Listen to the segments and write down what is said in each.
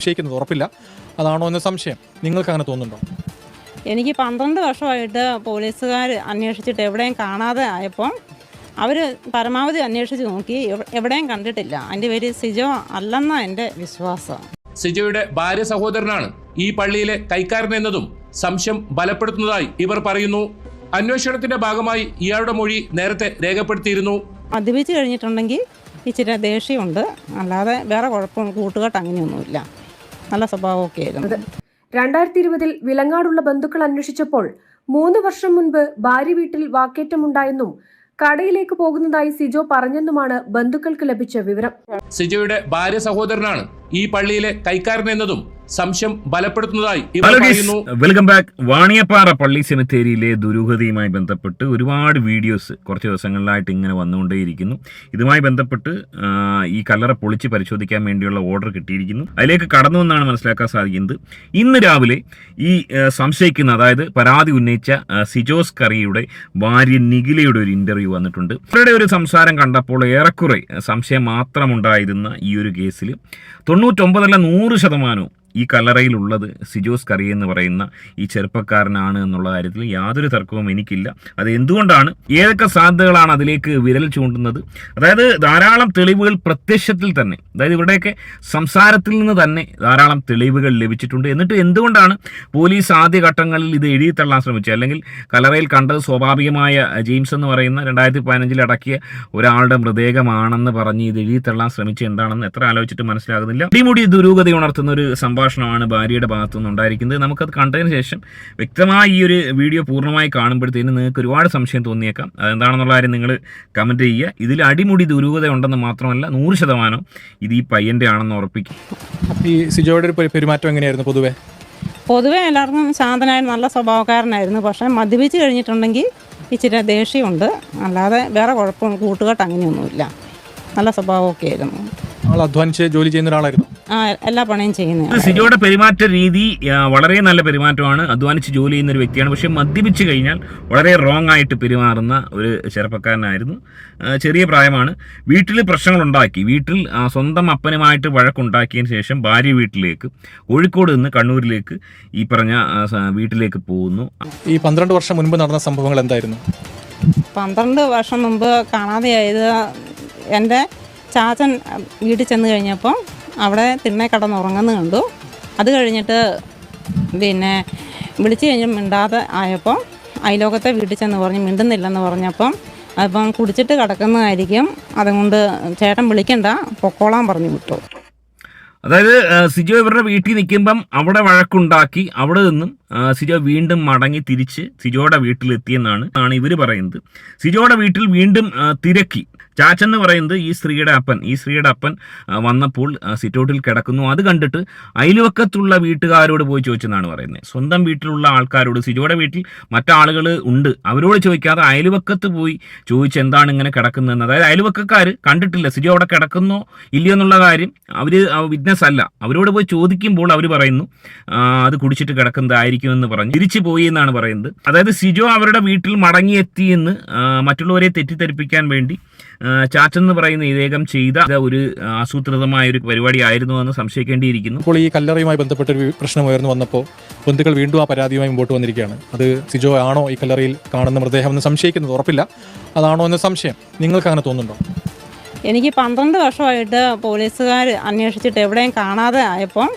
നിശ്ചയിക്കുന്നത് ഉറപ്പില്ല. അതാണോ എന്ന സംശയം നിങ്ങൾക്ക് അങ്ങനെ തോന്നുന്നുണ്ടോ? എനിക്ക് 12 വർഷമായിട്ട് പോലീസുകാർ അന്വേഷിച്ചിട്ട് എവിടെയും കാണാതെ ആയപ്പോൾ അവർ പരമാവധി അന്വേഷിച്ച് നോക്കി, എവിടെയും കണ്ടിട്ടില്ല. എൻ്റെ പേര് സിജോ അല്ലെന്നാണ് എൻ്റെ വിശ്വാസം. സിജോയുടെ ഭാര്യ സഹോദരനാണ് ഈ പള്ളിയിലെ കൈക്കാരൻ എന്നതും സംശയം ബലപ്പെടുത്തുന്നതായി ഇവർ പറയുന്നു. അന്വേഷണത്തിന്റെ ഭാഗമായി ഇയാളുടെ മൊഴി നേരത്തെ രേഖപ്പെടുത്തിയിരുന്നു. മദ്യപിച്ച് കഴിഞ്ഞിട്ടുണ്ടെങ്കിൽ ഇച്ചിരി ദേഷ്യമുണ്ട്, അല്ലാതെ വേറെ കുഴപ്പം കൂട്ടുകെട്ട് അങ്ങനെയൊന്നുമില്ല. നല്ല സ്വഭാവമൊക്കെ ആയിരുന്നു. 2020 വിലങ്ങാടുള്ള ബന്ധുക്കൾ അന്വേഷിച്ചപ്പോൾ 3 വർഷം മുൻപ് ഭാര്യ വീട്ടിൽ വാക്കേറ്റമുണ്ടായെന്നും കടയിലേക്ക് പോകുന്നതായി സിജോ പറഞ്ഞെന്നുമാണ് ബന്ധുക്കൾക്ക് ലഭിച്ച വിവരം. സിജോയുടെ ഭാര്യ സഹോദരനാണ് ഈ പള്ളിയിലെ കൈക്കാരൻ എന്നതും സംശയം ബലപ്പെടുത്തുന്നതായി ഇവർ പറയുന്നു. Welcome back. വാണിയപ്പാറ പള്ളി സെമിത്തേരിയിലെ ദുരൂഹതയുമായി ബന്ധപ്പെട്ട് ഒരുപാട് വീഡിയോസ് കുറച്ച് ദിവസങ്ങളിലായിട്ട് ഇങ്ങനെ വന്നുകൊണ്ടേയിരിക്കുന്നു. ഇതുമായി ബന്ധപ്പെട്ട് ഈ കല്ലറ പൊളിച്ച് പരിശോധിക്കാൻ വേണ്ടിയുള്ള ഓർഡർ കിട്ടിയിരിക്കുന്നു. അതിലേക്ക് കടന്നു എന്നാണ് മനസ്സിലാക്കാൻ സാധിക്കുന്നത്. ഇന്ന് രാവിലെ ഈ സംശയിക്കുന്ന, അതായത് പരാതി ഉന്നയിച്ച സിജോസ് കറിയുടെ ഭാര്യ നിഖിലയുടെ ഒരു ഇന്റർവ്യൂ വന്നിട്ടുണ്ട്. അവരുടെ ഒരു സംസാരം കണ്ടപ്പോൾ ഏറെക്കുറെ സംശയം മാത്രമുണ്ടായിരുന്ന ഈ ഒരു കേസിൽ 99% ഈ കല്ലറയിലുള്ളത് സിജോസ് കറി എന്ന് പറയുന്ന ഈ ചെറുപ്പക്കാരനാണ് എന്നുള്ള കാര്യത്തിൽ യാതൊരു തർക്കവും എനിക്കില്ല. അത് എന്തുകൊണ്ടാണ്, ഏതൊക്കെ സാധ്യതകളാണ് അതിലേക്ക് വിരൽ ചൂണ്ടുന്നത്? അതായത് ധാരാളം തെളിവുകൾ പ്രത്യക്ഷത്തിൽ തന്നെ, അതായത് ഇവരുടെയൊക്കെ സംസാരത്തിൽ നിന്ന് തന്നെ ധാരാളം തെളിവുകൾ ലഭിച്ചിട്ടുണ്ട്. എന്നിട്ട് എന്തുകൊണ്ടാണ് പോലീസ് ആദ്യഘട്ടങ്ങളിൽ ഇത് എഴുതിത്തള്ളാൻ ശ്രമിച്ചത്? അല്ലെങ്കിൽ കല്ലറയിൽ കണ്ടത് സ്വാഭാവികമായ ജെയിംസ് എന്ന് പറയുന്ന 2015 അടക്കിയ ഒരാളുടെ മൃതദേഹമാണെന്ന് പറഞ്ഞ് ഇത് എഴുതിത്തള്ളാൻ ശ്രമിച്ചത് എന്താണെന്ന് എത്ര ആലോചിച്ചിട്ട് മനസ്സിലാകുന്നില്ല. അടിമുടി ദുരൂഹത ഉണർത്തുന്ന ഒരു സംഭാഷണമാണ് ഭാര്യയുടെ ഭാഗത്തു നിന്ന് ഉണ്ടായിരിക്കുന്നത്. നമുക്കത് കണ്ടതിന് ശേഷം വ്യക്തമായി ഈ ഒരു വീഡിയോ പൂർണ്ണമായി കാണുമ്പോഴത്തേന് നിങ്ങൾക്ക് ഒരുപാട് സംശയം തോന്നിയേക്കാം. അതെന്താണെന്നുള്ള കാര്യം നിങ്ങൾ കമൻറ്റ് ചെയ്യുക. ഇതിൽ അടിമുടി ദുരൂഹത ഉണ്ടെന്ന് മാത്രമല്ല 100% ഇത് ഈ പയ്യൻ്റെ ആണെന്ന് ഉറപ്പിക്കും. ഈ സിജോയുടെ പെരുമാറ്റം എങ്ങനെയായിരുന്നു? പൊതുവെ എല്ലാവർക്കും ശാന്തനായ നല്ല സ്വഭാവക്കാരനായിരുന്നു. പക്ഷേ മദ്യപിച്ച് കഴിഞ്ഞിട്ടുണ്ടെങ്കിൽ ഇച്ചിരി ദേഷ്യമുണ്ട്, അല്ലാതെ വേറെ കുഴപ്പം കൂട്ടുകെട്ട് അങ്ങനെയൊന്നുമില്ല. നല്ല സ്വഭാവമൊക്കെ ആയിരുന്നു. ആൾ അധ്വാനിച്ച് ജോലി ചെയ്യുന്ന ഒരാളായിരുന്നു. എല്ലാ പണിയും ചെയ്യുന്നത്. സിജോയുടെ പെരുമാറ്റ രീതി വളരെ നല്ല പെരുമാറ്റമാണ്. അധ്വാനിച്ച് ജോലി ചെയ്യുന്ന ഒരു വ്യക്തിയാണ്. പക്ഷെ മദ്യപിച്ച് കഴിഞ്ഞാൽ വളരെ റോങ് ആയിട്ട് പെരുമാറുന്ന ഒരു ചെറുപ്പക്കാരനായിരുന്നു. ചെറിയ പ്രായമാണ്. വീട്ടിൽ പ്രശ്നങ്ങളുണ്ടാക്കി, വീട്ടിൽ സ്വന്തം അപ്പനുമായിട്ട് വഴക്കുണ്ടാക്കിയതിന് ശേഷം ഭാര്യ വീട്ടിലേക്ക്, കോഴിക്കോട് നിന്ന് കണ്ണൂരിലേക്ക് ഈ പറഞ്ഞ വീട്ടിലേക്ക് പോകുന്നു. ഈ 12 വർഷം മുൻപ് നടന്ന സംഭവങ്ങൾ എന്തായിരുന്നു? 12 വർഷം മുമ്പ് കാണാതെയായത്, എൻ്റെ ചാച്ചൻ വീട്ടിൽ ചെന്ന് കഴിഞ്ഞപ്പോൾ അവിടെ തിണ്ണെ കിടന്നുറങ്ങുന്നത് കണ്ടു. അത് കഴിഞ്ഞിട്ട് പിന്നെ വിളിച്ചു കഴിഞ്ഞ് മിണ്ടാതെ ആയപ്പോൾ അയലോകത്തെ വീട്ടിൽ ചെന്ന് പറഞ്ഞ് മിണ്ടുന്നില്ലെന്ന് പറഞ്ഞപ്പം അപ്പം കുടിച്ചിട്ട് കിടക്കുന്നതായിരിക്കും, അതുകൊണ്ട് ചേട്ടൻ വിളിക്കണ്ട, പൊക്കോളാൻ പറഞ്ഞു വിട്ടു. അതായത് സിജോ ഇവരുടെ വീട്ടിൽ നിൽക്കുമ്പം അവിടെ വഴക്കുണ്ടാക്കി, അവിടെ നിന്നും സിജോ വീണ്ടും മടങ്ങി തിരിച്ച് സിജോയുടെ വീട്ടിലെത്തിയെന്നാണ് ഇവർ പറയുന്നത്. സിജോയുടെ വീട്ടിൽ വീണ്ടും തിരക്കി. ചാച്ചെന്ന് പറയുന്നത് ഈ സ്ത്രീയുടെ അപ്പൻ വന്നപ്പോൾ സിറ്റൗട്ടിൽ കിടക്കുന്നു. അത് കണ്ടിട്ട് അയൽവക്കത്തുള്ള വീട്ടുകാരോട് പോയി ചോദിച്ചെന്നാണ് പറയുന്നത്. സ്വന്തം വീട്ടിലുള്ള ആൾക്കാരോട്, സിജോയുടെ വീട്ടിൽ മറ്റാളുകൾ ഉണ്ട്, അവരോട് ചോദിക്കാതെ അയൽവക്കത്ത് പോയി ചോദിച്ച് എന്താണ് ഇങ്ങനെ കിടക്കുന്നതെന്ന്. അതായത് അയൽവക്കക്കാർ കണ്ടിട്ടില്ല സിജോ അവിടെ കിടക്കുന്നോ ഇല്ലയോ എന്നുള്ള കാര്യം, അവർ വിറ്റ്നസ് അല്ല. അവരോട് പോയി ചോദിക്കുമ്പോൾ അവർ പറയുന്നു അത് കുടിച്ചിട്ട് കിടക്കുന്നതായിരിക്കുമെന്ന് പറഞ്ഞ് തിരിച്ചു പോയി എന്നാണ് പറയുന്നത്. അതായത് സിജോ അവരുടെ വീട്ടിൽ മടങ്ങിയെത്തിയെന്ന് മറ്റുള്ളവരെ തെറ്റിദ്ധരിപ്പിക്കാൻ വേണ്ടി ചാച്ചെന്ന് പറയുന്ന ഇദ്ദേഹം ചെയ്ത ഒരു ആസൂത്രിതമായ ഒരു പരിപാടി ആയിരുന്നു എന്ന് സംശയിക്കേണ്ടിയിരിക്കുന്നു. ഇപ്പോൾ ഈ കല്ലറയുമായി ബന്ധപ്പെട്ടൊരു പ്രശ്നം ഉയർന്നു വന്നപ്പോൾ ബന്ധുക്കൾ വീണ്ടും ആ പരാതിയുമായി മുമ്പോട്ട് വന്നിരിക്കുകയാണ്. അത് സിജോ ആണോ ഈ കല്ലറയിൽ കാണുന്ന മൃതദേഹം എന്ന് സംശയിക്കുന്നത് ഉറപ്പില്ല. അതാണോ എന്ന സംശയം നിങ്ങൾക്ക് അങ്ങനെ തോന്നുന്നുണ്ടോ? എനിക്ക് 12 വർഷമായിട്ട് പോലീസുകാർ അന്വേഷിച്ചിട്ട് എവിടെയും കാണാതെ ആയപ്പോൾ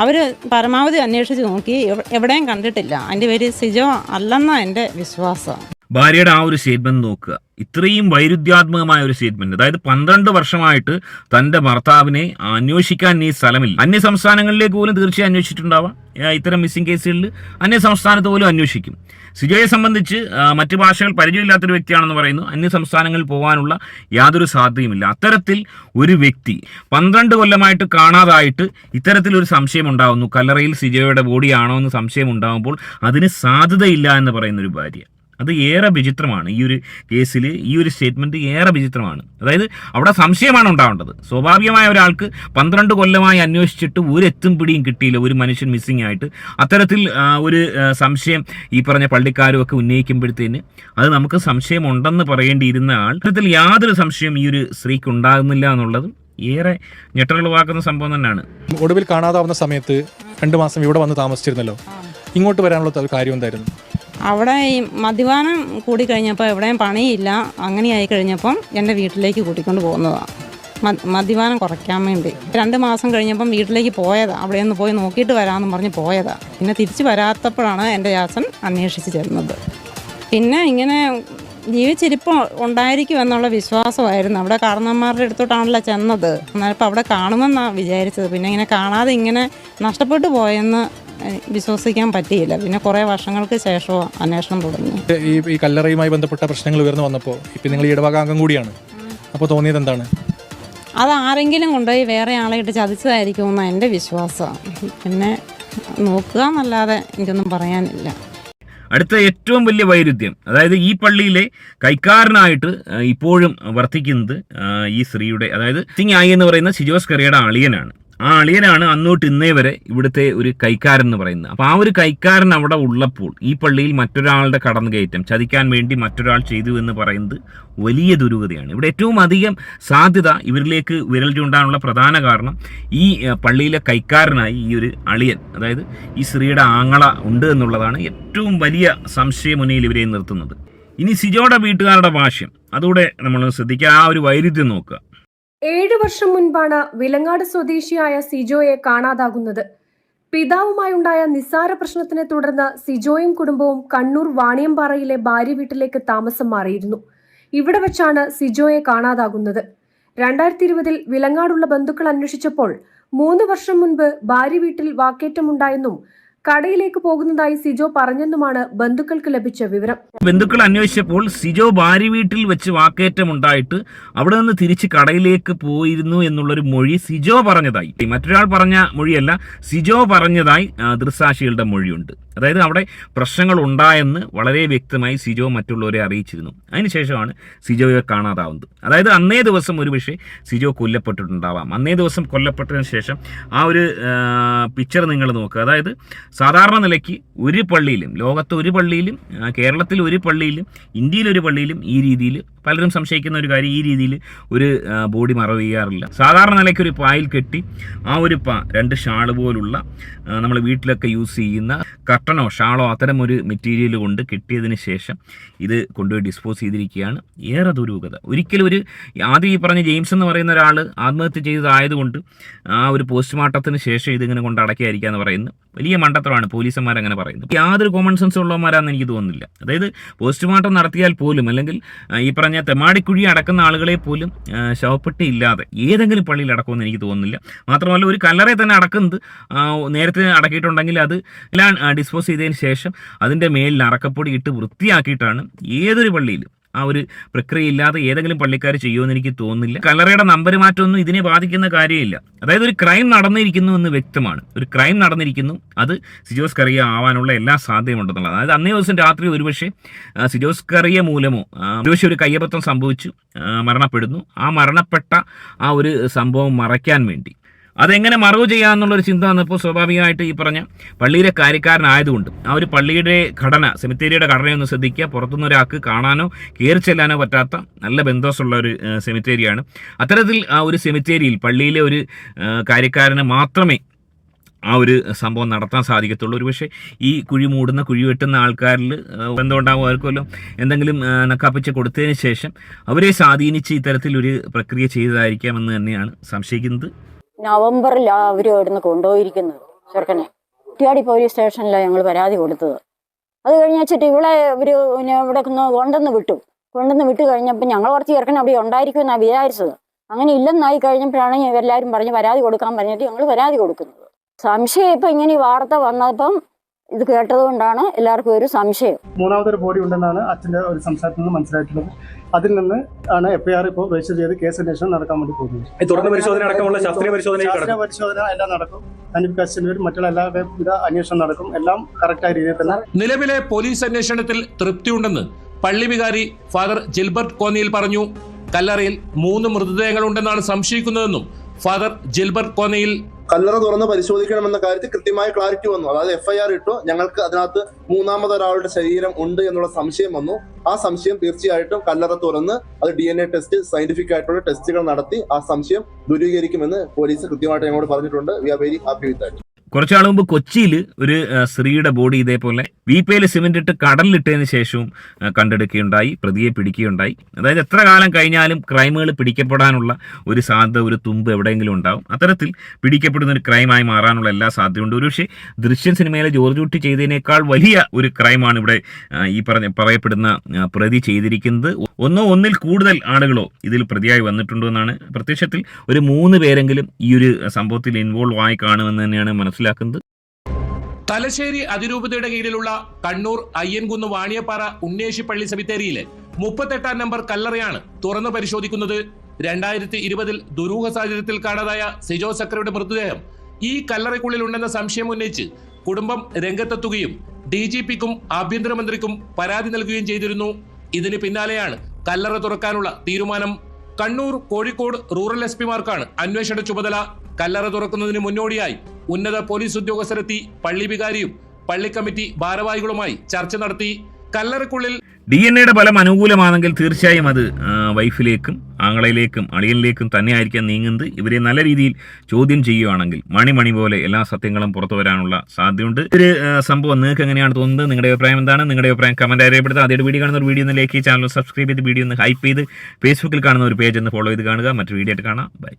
അവർ പരമാവധി അന്വേഷിച്ച് നോക്കി, എവിടെയും കണ്ടിട്ടില്ല. എൻ്റെ പേര് സിജോ അല്ലെന്നാണ് എൻ്റെ വിശ്വാസം. ഭാര്യയുടെ ആ ഒരു സ്റ്റേറ്റ്മെന്റ് നോക്കുക. ഇത്രയും വൈരുദ്ധ്യാത്മകമായ ഒരു സ്റ്റേറ്റ്മെന്റ്. അതായത് 12 വർഷമായിട്ട് തൻ്റെ ഭർത്താവിനെ അന്വേഷിക്കാൻ ഈ സ്ഥലമില്ല. അന്യ സംസ്ഥാനങ്ങളിലേക്ക് പോലും തീർച്ചയായും അന്വേഷിച്ചിട്ടുണ്ടാവാം. ഇത്തരം മിസ്സിംഗ് കേസുകളിൽ അന്യ സംസ്ഥാനത്ത് പോലും അന്വേഷിക്കും. സിജോയെ സംബന്ധിച്ച് മറ്റു ഭാഷകൾ പരിചയമില്ലാത്തൊരു വ്യക്തിയാണെന്ന് പറയുന്നു. അന്യ സംസ്ഥാനങ്ങളിൽ പോകാനുള്ള യാതൊരു സാധ്യതയുമില്ല. അത്തരത്തിൽ ഒരു വ്യക്തി 12 കൊല്ലമായിട്ട് കാണാതായിട്ട് ഇത്തരത്തിലൊരു സംശയം ഉണ്ടാകുന്നു, കല്ലറയിൽ സിജോയുടെ ബോഡിയാണോ എന്ന് സംശയം ഉണ്ടാകുമ്പോൾ അതിന് സാധ്യതയില്ല എന്ന് പറയുന്നൊരു ഭാര്യ. അത് ഏറെ വിചിത്രമാണ്. ഈ ഒരു കേസിൽ ഈ ഒരു സ്റ്റേറ്റ്മെൻറ്റ് ഏറെ വിചിത്രമാണ്. അതായത് അവിടെ സംശയമാണ് ഉണ്ടാവേണ്ടത്. സ്വാഭാവികമായ ഒരാൾക്ക് 12 കൊല്ലമായി അന്വേഷിച്ചിട്ട് ഒരു എത്തും പിടിയും കിട്ടിയില്ല, ഒരു മനുഷ്യൻ മിസ്സിംഗ് ആയിട്ട്. അത്തരത്തിൽ ഒരു സംശയം ഈ പറഞ്ഞ പള്ളിക്കാരും ഒക്കെ ഉന്നയിക്കുമ്പോഴത്തേന് അത് നമുക്ക് സംശയമുണ്ടെന്ന് പറയേണ്ടിയിരുന്ന ആൾ, അത്തരത്തിൽ യാതൊരു സംശയം ഈ ഒരു സ്ത്രീക്ക് ഉണ്ടാകുന്നില്ല എന്നുള്ളതും ഏറെ ഞെട്ടലുളവാക്കുന്ന സംഭവം തന്നെയാണ്. ഒടുവിൽ കാണാതാവുന്ന സമയത്ത് 2 മാസം ഇവിടെ വന്ന് താമസിച്ചിരുന്നല്ലോ. ഇങ്ങോട്ട് വരാനുള്ള കാര്യം എന്തായിരുന്നു? അവിടെ ഈ മദ്യപാനം കൂടിക്കഴിഞ്ഞപ്പോൾ എവിടെയും പണിയില്ല, അങ്ങനെയായി കഴിഞ്ഞപ്പം എൻ്റെ വീട്ടിലേക്ക് കൂട്ടിക്കൊണ്ട് പോകുന്നതാണ്. മദ്യപാനം കുറയ്ക്കാൻ വേണ്ടി 2 മാസം കഴിഞ്ഞപ്പം വീട്ടിലേക്ക് പോയതാണ്. അവിടെ ഒന്ന് പോയി നോക്കിയിട്ട് വരാമെന്ന് പറഞ്ഞ് പോയതാണ്. പിന്നെ തിരിച്ച് വരാത്തപ്പോഴാണ് എൻ്റെ ചാച്ചൻ അന്വേഷിച്ച് ചെല്ലുന്നത്. പിന്നെ ഇങ്ങനെ ജീവിച്ചിരിപ്പം ഉണ്ടായിരിക്കും എന്നുള്ള വിശ്വാസമായിരുന്നു. അവിടെ കാരണന്മാരുടെ അടുത്തോട്ടാണല്ലോ ചെന്നത്. എന്നാലിപ്പോൾ അവിടെ കാണുമെന്നാണ് വിചാരിച്ചത്. പിന്നെ ഇങ്ങനെ കാണാതെ ഇങ്ങനെ നഷ്ടപ്പെട്ടു പോയെന്ന് വിശ്വസിക്കാൻ പറ്റിയില്ല. പിന്നെ കുറേ വർഷങ്ങൾക്ക് ശേഷവും അന്വേഷണം തുടങ്ങി. ഈ കല്ലറയുമായി ബന്ധപ്പെട്ട പ്രശ്നങ്ങൾ ഉയർന്നു വന്നപ്പോൾ ഇപ്പം നിങ്ങൾ ഈ ഇടവക അംഗം കൂടിയാണ്. അപ്പോൾ തോന്നിയത് എന്താണ്? അത് ആരെങ്കിലും കൊണ്ടുപോയി വേറെ ആളെ ഇട്ട് ചതിച്ചതായിരിക്കുമെന്നാണ് എൻ്റെ വിശ്വാസം. പിന്നെ നോക്കുക എന്നല്ലാതെ എനിക്കൊന്നും പറയാനില്ല. അടുത്ത ഏറ്റവും വലിയ വൈരുദ്ധ്യം, അതായത് ഈ പള്ളിയിലെ കൈക്കാരനായിട്ട് ഇപ്പോഴും വർത്തിക്കുന്നത് ഈ സ്ത്രീയുടെ, അതായത് സിംഗ് ആയി എന്ന് പറയുന്ന സിജോ സ്കറിയയുടെ അളിയനാണ്. ആ അളിയനാണ് അന്നോട്ട് ഇന്നേ വരെ ഇവിടുത്തെ ഒരു കൈക്കാരൻ എന്ന് പറയുന്നത്. അപ്പോൾ ആ ഒരു കൈക്കാരൻ അവിടെ ഉള്ളപ്പോൾ ഈ പള്ളിയിൽ മറ്റൊരാളുടെ കടന്നുകയറ്റം ചതിക്കാൻ വേണ്ടി മറ്റൊരാൾ ചെയ്തു എന്ന് പറയുന്നത് വലിയ ദുരൂഹതയാണ്. ഇവിടെ ഏറ്റവും അധികം സാധ്യത ഇവരിലേക്ക് വിരൽ ചൂണ്ടാനുള്ള പ്രധാന കാരണം ഈ പള്ളിയിലെ കൈക്കാരനായി ഈ ഒരു അളിയൻ, അതായത് ഈ സ്ത്രീയുടെ ആങ്ങള ഉണ്ട് എന്നുള്ളതാണ് ഏറ്റവും വലിയ സംശയമുനയിൽ ഇവരെ നിർത്തുന്നത്. ഇനി സിജോയുടെ വീട്ടുകാരുടെ ഭാഷ്യം അതുകൂടെ നമ്മൾ ശ്രദ്ധിക്കുക. ആ ഒരു വൈരുദ്ധ്യം നോക്കുക. 7 വർഷം മുൻപാണ് വിലങ്ങാട് സ്വദേശിയായ സിജോയെ കാണാതാകുന്നത്. പിതാവുമായുണ്ടായ നിസ്സാര പ്രശ്നത്തിനെ തുടർന്ന് സിജോയും കുടുംബവും കണ്ണൂർ വാണിയമ്പാറയിലെ ഭാര്യ വീട്ടിലേക്ക് താമസം മാറിയിരുന്നു. ഇവിടെ വെച്ചാണ് സിജോയെ കാണാതാകുന്നത്. 2020 വിലങ്ങാടുള്ള ബന്ധുക്കൾ അന്വേഷിച്ചപ്പോൾ 3 വർഷം മുൻപ് ഭാര്യ വീട്ടിൽ വാക്കേറ്റമുണ്ടായെന്നും കടയിലേക്ക് പോകുന്നതായി സിജോ പറഞ്ഞെന്നുമാണ് ബന്ധുക്കൾക്ക് ലഭിച്ച വിവരം. ബന്ധുക്കൾ അന്വേഷിച്ചപ്പോൾ സിജോ ഭാര്യ വീട്ടിൽ വെച്ച് വാക്കേറ്റം ഉണ്ടായിട്ട് അവിടെ നിന്ന് തിരിച്ച് കടയിലേക്ക് പോയിരുന്നു എന്നുള്ളൊരു മൊഴി സിജോ പറഞ്ഞതായി, മറ്റൊരാൾ പറഞ്ഞ മൊഴിയല്ല, സിജോ പറഞ്ഞതായി ദൃക്സാക്ഷികളുടെ മൊഴിയുണ്ട്. അതായത് അവിടെ പ്രശ്നങ്ങൾ ഉണ്ടായെന്ന് വളരെ വ്യക്തമായി സിജോ മറ്റുള്ളവരെ അറിയിച്ചിരുന്നു. അതിനുശേഷമാണ് സിജോയെ കാണാതാവുന്നത്. അതായത് അന്നേ ദിവസം ഒരുപക്ഷെ സിജോ കൊല്ലപ്പെട്ടിട്ടുണ്ടാവാം. അന്നേ ദിവസം കൊല്ലപ്പെട്ടതിന് ശേഷം ആ ഒരു പിക്ചർ നിങ്ങൾ നോക്കുക. അതായത് സാധാരണ നിലയ്ക്ക് ഒരു പള്ളിയിലും, ലോകത്ത് ഒരു പള്ളിയിലും, കേരളത്തിൽ ഒരു പള്ളിയിലും, ഇന്ത്യയിൽ ഒരു പള്ളിയിലും ഈ രീതിയിൽ പലരും സംശയിക്കുന്ന ഒരു കാര്യം, ഈ രീതിയിൽ ഒരു ബോഡി മറവ് ചെയ്യാറില്ല. സാധാരണ നിലയ്ക്ക് ഒരു പായിൽ കെട്ടി ആ ഒരു 2 ഷാള് പോലുള്ള നമ്മൾ വീട്ടിലൊക്കെ യൂസ് ചെയ്യുന്ന കർട്ടനോ ഷാളോ അത്തരം ഒരു മെറ്റീരിയൽ കൊണ്ട് കെട്ടിയതിന് ശേഷം ഇത് കൊണ്ടുപോയി ഡിസ്പോസ് ചെയ്തിരിക്കുകയാണ്. ഏറെ ദുരൂഹത. ഒരിക്കലും ഒരു ആദ്യം ഈ പറഞ്ഞ ജെയിംസ് എന്ന് പറയുന്ന ഒരാൾ ആത്മഹത്യ ചെയ്തതായതുകൊണ്ട് ആ ഒരു പോസ്റ്റ്മോർട്ടത്തിന് ശേഷം ഇതിങ്ങനെ കൊണ്ട് അടക്കിയായിരിക്കുക എന്ന് പറയുന്നത് വലിയ മണ്ടത്തരമാണ് പോലീസന്മാർ അങ്ങനെ പറയുന്നത്. യാതൊരു കോമൺ സെൻസ് ഉള്ളവന്മാരാണെന്ന് എനിക്ക് തോന്നുന്നില്ല. അതായത് പോസ്റ്റ്മോർട്ടം നടത്തിയാൽ പോലും, അല്ലെങ്കിൽ ഈ പറഞ്ഞ തെമാടിക്കുഴി അടക്കുന്ന ആളുകളെ പോലും ശവപ്പെട്ടി ഇല്ലാതെ ഏതെങ്കിലും പള്ളിയിൽ അടക്കുമെന്ന് എനിക്ക് തോന്നുന്നില്ല. മാത്രമല്ല ഒരു കല്ലറയെ തന്നെ അടക്കുന്നത് നേരത്തെ അടക്കിയിട്ടുണ്ടെങ്കിൽ അത് എല്ലാം ഡിസ്പോസ് ചെയ്തതിന് ശേഷം അതിൻ്റെ മേലിൽ അറക്കപ്പൊടി ഇട്ട് വൃത്തിയാക്കിയിട്ടാണ് ഏതൊരു പള്ളിയിലും. ആ ഒരു പ്രക്രിയ ഇല്ലാതെ ഏതെങ്കിലും പള്ളിക്കാർ ചെയ്യുമെന്ന് എനിക്ക് തോന്നുന്നില്ല. കല്ലറയുടെ നമ്പർ മാറ്റമൊന്നും ഇതിനെ ബാധിക്കുന്ന കാര്യമില്ല. അതായത് ഒരു ക്രൈം നടന്നിരിക്കുന്നു എന്ന് വ്യക്തമാണ്. ഒരു ക്രൈം നടന്നിരിക്കുന്നു, അത് സിജോ സ്കറിയ ആവാനുള്ള എല്ലാ സാധ്യതയുണ്ടെന്നുള്ളത്. അതായത് അന്നേ ദിവസം രാത്രി ഒരുപക്ഷെ സിജോ സ്കറിയ മൂലമോ ഒരുപക്ഷെ ഒരു കയ്യബദ്ധം സംഭവിച്ചു മരണപ്പെടുന്നു. ആ മരണപ്പെട്ട ആ ഒരു സംഭവം മറയ്ക്കാൻ വേണ്ടി അതെങ്ങനെ മറവ് ചെയ്യാമെന്നുള്ളൊരു ചിന്ത വന്നപ്പോൾ സ്വാഭാവികമായിട്ട് ഈ പറഞ്ഞ പള്ളിയിലെ കാര്യക്കാരനായതുകൊണ്ട് ആ ഒരു പള്ളിയുടെ ഘടന, സെമിത്തേരിയുടെ ഘടനയൊന്ന് ശ്രദ്ധിക്കുക. പുറത്തുനിന്ന് ഒരാൾക്ക് കാണാനോ കയറി ചെല്ലാനോ പറ്റാത്ത നല്ല ബന്ധമുള്ള ഒരു സെമിത്തേരിയാണ്. അത്തരത്തിൽ ആ ഒരു സെമിത്തേരിയിൽ പള്ളിയിലെ ഒരു കാര്യക്കാരന് മാത്രമേ ആ ഒരു സംഭവം നടത്താൻ സാധിക്കത്തുള്ളൂ. ഒരുപക്ഷെ ഈ കുഴി മൂടുന്ന, കുഴി വെട്ടുന്ന ആൾക്കാരിൽ ബന്ധമുണ്ടാകും. അവർക്കൊല്ലോ എന്തെങ്കിലും നക്കാപ്പിച്ച് കൊടുത്തതിന് ശേഷം അവരെ സ്വാധീനിച്ച് ഇത്തരത്തിലൊരു പ്രക്രിയ ചെയ്തതായിരിക്കാമെന്ന് തന്നെയാണ് സംശയിക്കുന്നത്. നവംബറിൽ അവർ ഇവിടുന്ന് കൊണ്ടുപോയിരിക്കുന്നത് ചെറുക്കനെ. കുറ്റിയാടി പോലീസ് സ്റ്റേഷനിലാണ് ഞങ്ങൾ പരാതി കൊടുത്തത്. അത് കഴിഞ്ഞ് വെച്ചിട്ട് ഇവിടെ ഒരു ഇവിടെ കൊണ്ടുവന്ന് വിട്ട് കഴിഞ്ഞപ്പോൾ ഞങ്ങൾ കുറച്ച് ചെറുക്കൻ അവിടെ ഉണ്ടായിരിക്കുമെന്നാണ് വിചാരിച്ചത്. അങ്ങനെ ഇല്ലെന്നായി കഴിഞ്ഞപ്പോഴാണ് എല്ലാവരും പറഞ്ഞ് പരാതി കൊടുക്കാൻ പറഞ്ഞിട്ട് ഞങ്ങൾ പരാതി കൊടുക്കുന്നത്. സംശയം ഇപ്പം ഇങ്ങനെ ഈ വാർത്ത വന്നപ്പം ഇത് കേട്ടത് കൊണ്ടാണ് എല്ലാവർക്കും ഒരു സംശയം. 3ാമതൊരു ബോഡി ഉണ്ടെന്നാണ് അച്ഛൻ്റെ ഒരു സംസാരത്തിൽ നിന്ന് മനസ്സിലായിട്ടുള്ളത്. അതിൽ നിന്ന് ആണ് FIR ഇപ്പോൾ രജിസ്റ്റർ ചെയ്ത് കേസ് അന്വേഷണം നടക്കാൻ വേണ്ടി പോകുന്നത്. തുടർന്ന് പരിശോധന അടക്കമുള്ള ശാസ്ത്രീയ പരിശോധന എല്ലാം നടക്കും. സാനിഫിക്കേഷൻ മറ്റുള്ള എല്ലാവിധ അന്വേഷണം നടക്കും. എല്ലാം കറക്റ്റായ രീതിയിൽ തന്നെ. നിലവിലെ പോലീസ് അന്വേഷണത്തിൽ തൃപ്തിയുണ്ടെന്ന് പള്ളി വികാരി ഫാദർ ജിൽബർട്ട് കോന്നിയിൽ പറഞ്ഞു. കല്ലറയിൽ 3 മൃതദേഹങ്ങൾ ഉണ്ടെന്നാണ് സംശയിക്കുന്നതെന്നും ഫാദർ ജിൽബർട്ട് കോന്നിയിൽ കല്ലറ തുറന്ന് പരിശോധിക്കണമെന്ന കാര്യത്തിൽ കൃത്യമായ ക്ലാരിറ്റി വന്നു. അതായത് FIR ഇട്ടു, ഞങ്ങൾക്ക് അതിനകത്ത് മൂന്നാമതൊരാളുടെ ശരീരം ഉണ്ട് എന്നുള്ള സംശയം വന്നു. ആ സംശയം തീർച്ചയായിട്ടും കല്ലറ തുറന്ന് അത് DNA ടെസ്റ്റ്, സയന്റിഫിക് ആയിട്ടുള്ള ടെസ്റ്റുകൾ നടത്തി ആ സംശയം ദൂരീകരിക്കുമെന്ന് പോലീസ് കൃത്യമായിട്ട് ഞങ്ങളോട് പറഞ്ഞിട്ടുണ്ട്. We are very happy with that. കുറച്ചാൾ മുമ്പ് കൊച്ചിയിൽ ഒരു സ്ത്രീയുടെ ബോഡി ഇതേപോലെ വീപ്പയിൽ സിമെന്റ് ഇട്ട് കടലിലിട്ടതിന് ശേഷവും കണ്ടെടുക്കുകയുണ്ടായി, പ്രതിയെ പിടിക്കുകയുണ്ടായി. അതായത് എത്ര കാലം കഴിഞ്ഞാലും ക്രൈമുകൾ പിടിക്കപ്പെടാനുള്ള ഒരു സാധ്യത, ഒരു തുമ്പ് എവിടെയെങ്കിലും ഉണ്ടാവും. അത്തരത്തിൽ പിടിക്കപ്പെടുന്ന ഒരു ക്രൈമായി മാറാനുള്ള എല്ലാ സാധ്യതയുണ്ട്. ഒരുപക്ഷെ ദൃശ്യം സിനിമയിലെ ജോർജ് കുട്ടി ചെയ്തതിനേക്കാൾ വലിയ ഒരു ക്രൈമാണ് ഇവിടെ ഈ പറയപ്പെടുന്ന പ്രതി ചെയ്തിരിക്കുന്നത്. ഒന്നോ ഒന്നിൽ കൂടുതൽ ആളുകളോ ഇതിൽ പ്രതിയായി വന്നിട്ടുണ്ടോ എന്നാണ് പ്രത്യക്ഷത്തിൽ ഒരു 3 പേരെങ്കിലും ഈ ഒരു സംഭവത്തിൽ ഇൻവോൾവ് ആയി കാണുമെന്ന് തന്നെയാണ് മനസ്സിലാക്കുന്നത്. തലശ്ശേരി അതിരൂപതയുടെ കീഴിലുള്ള കണ്ണൂർ അയ്യൻകുന്ന് വാണിയപ്പാറ ഉണ്ണേശിപ്പള്ളി സെമിത്തേരിയിലെ 38-ാം നമ്പർ കല്ലറയാണ് തുറന്നു പരിശോധിക്കുന്നത്. 2020 ദുരൂഹ സാഹചര്യത്തിൽ കാണാതായ സിജോ സക്കറിയുടെ മൃതദേഹം ഈ കല്ലറയ്ക്കുള്ളിൽ ഉണ്ടെന്ന സംശയം ഉന്നയിച്ച് കുടുംബം രംഗത്തെത്തുകയും DGPക്കും ആഭ്യന്തരമന്ത്രിക്കും പരാതി നൽകുകയും ചെയ്തിരുന്നു. ഇതിന് പിന്നാലെയാണ് കല്ലറ തുറക്കാനുള്ള തീരുമാനം. കണ്ണൂർ, കോഴിക്കോട് റൂറൽ SP-മാർക്കാണ് അന്വേഷണ ചുമതല. കല്ലറ തുറക്കുന്നതിന് മുന്നോടിയായി ഉന്നത പോലീസ് ഉദ്യോഗസ്ഥരെത്തി പള്ളി വികാരിയും പള്ളി കമ്മിറ്റി ഭാരവാഹികളുമായി ചർച്ച നടത്തി. കല്ലറയ്ക്കുള്ളിൽ DNA ഫലം അനുകൂലമാണെങ്കിൽ തീർച്ചയായും അത് വൈഫിലേക്കും ആങ്ങളയിലേക്കും അളിയനിലേക്കും തന്നെയായിരിക്കാം നീങ്ങുന്നത്. ഇവരെ നല്ല രീതിയിൽ ചോദ്യം ചെയ്യുകയാണെങ്കിൽ മണി പോലെ എല്ലാ സത്യങ്ങളും പുറത്തു വരാനുള്ള സാധ്യതയുണ്ട്. ഒരു സംഭവം നിങ്ങൾക്ക് എങ്ങനെയാണ് തോന്നുന്നത്? നിങ്ങളുടെ അഭിപ്രായം എന്താണ്? നിങ്ങളുടെ അഭിപ്രായം കമന്റ് രേഖപ്പെടുത്തുക. അതേ വീഡിയോ കാണുന്ന ഒരു വീഡിയോ ഒന്ന് ലൈക്ക് ചെയ്ത് ചാനൽ സബ്സ്ക്രൈബ് ചെയ്ത് വീഡിയോ ഒന്ന് ഹൈപ്പ് ചെയ്ത് ഫേസ്ബുക്കിൽ കാണുന്ന ഒരു പേജ് ഒന്ന് ഫോളോ ചെയ്ത് കാണുക. മറ്റൊരു വീഡിയോ ആയിട്ട് കാണാം. ബൈ.